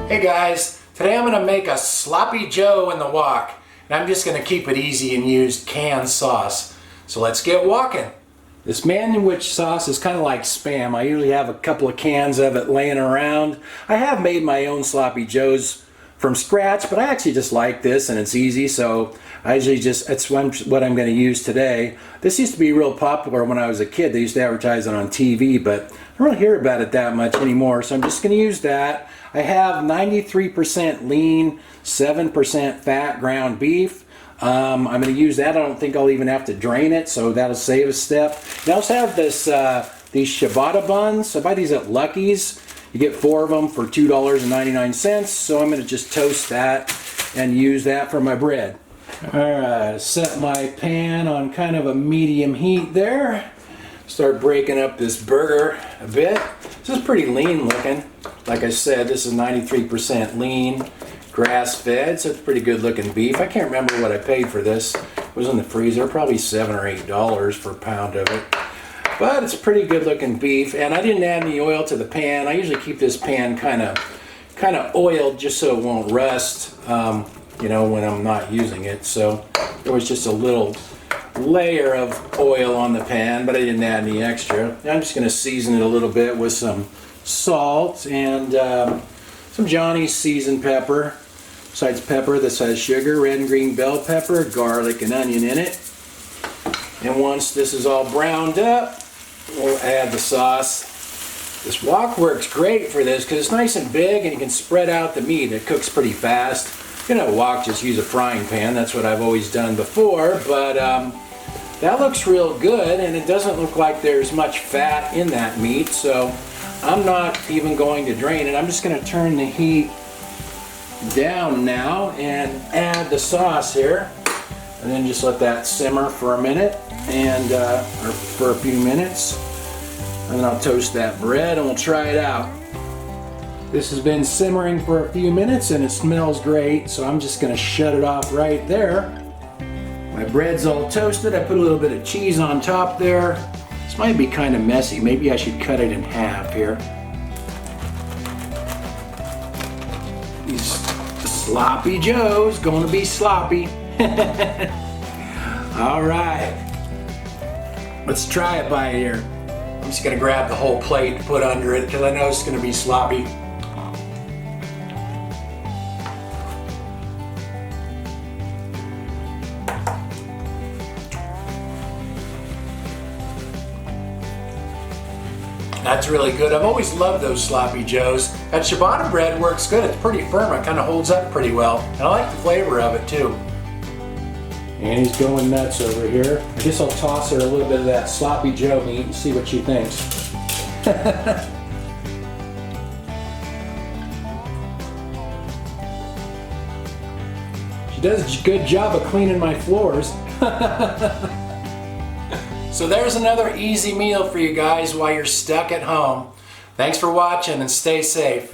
Hey guys, today I'm going to make a Sloppy Joe in the wok, and I'm just going to keep it easy and use canned sauce. So let's get walking. This Manwich sauce is kind of like Spam. I usually have a couple of cans of it laying around. I have made my own Sloppy Joes from scratch, but I actually just like this and it's easy, so I usually that's what I'm going to use today. This used to be real popular when I was a kid. They used to advertise it on TV, but I don't really hear about it that much anymore, so I'm just going to use that. I have 93% lean, 7% fat ground beef. I'm going to use that. I don't think I'll even have to drain it, so that'll save a step. I also have these ciabatta buns. I buy these at Lucky's. You get 4 of them for $2.99, so I'm going to just toast that and use that for my bread. Alright, set my pan on kind of a medium heat there. Start breaking up this burger a bit. This is pretty lean looking. Like I said, this is 93% lean, grass-fed, so it's pretty good looking beef. I can't remember what I paid for this. It was in the freezer, probably $7 or $8 for a pound of it. But it's pretty good looking beef, and I didn't add any oil to the pan. I usually keep this pan kind of oiled just so it won't rust, you know, when I'm not using it. So there was just a little layer of oil on the pan, but I didn't add any extra. I'm just going to season it a little bit with some salt and some Johnny's seasoned pepper. Besides pepper, this has sugar, red and green bell pepper, garlic and onion in it. And once this is all browned up, we'll add the sauce. This wok works great for this because it's nice and big and you can spread out the meat. It cooks pretty fast. You know, wok, just use a frying pan. That's what I've always done before, but that looks real good, and it doesn't look like there's much fat in that meat, so I'm not even going to drain it. I'm just going to turn the heat down now and add the sauce here, and then just let that simmer for a minute and or for a few minutes, and then I'll toast that bread and we'll try it out. This has been simmering for a few minutes and it smells great, so I'm just going to shut it off right there. My bread's all toasted. I put a little bit of cheese on top there. This might be kind of messy. Maybe I should cut it in half here. These Sloppy Joes gonna be sloppy. All right, let's try it by here. I'm just gonna grab the whole plate and put under it because I know it's gonna be sloppy. That's really good. I've always loved those Sloppy Joes. That ciabatta bread works good. It's pretty firm. It kind of holds up pretty well. And I like the flavor of it too. And he's going nuts over here. I guess I'll toss her a little bit of that Sloppy Joe meat and see what she thinks. She does a good job of cleaning my floors. So there's another easy meal for you guys while you're stuck at home. Thanks for watching and stay safe.